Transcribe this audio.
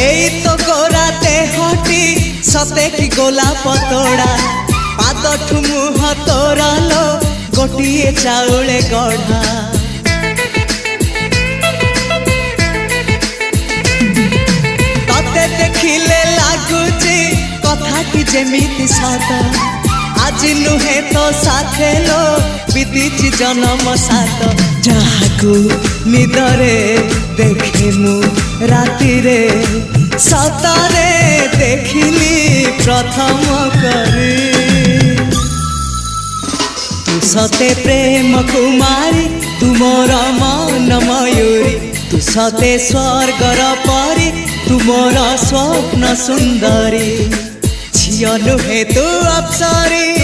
एई तो गोरा देहटी सते कि गोलाप तोड़ा पाद मुह तोरा लो गोटिए चाउले गढ़ा तते देखिले लागुची कथाटी जेमिति सत आज नुहे तो साथे लो बीतीची जन्म सात जहाकू निदरे देखे मु राति रे सतरे देखिली प्रथम करी तू सते प्रेम कुमारी तू मोर मन मयूरी तू सते स्वर्गर परी तू मोर स्वप्न सुंदरी झियो नुहे तू अप्सरी।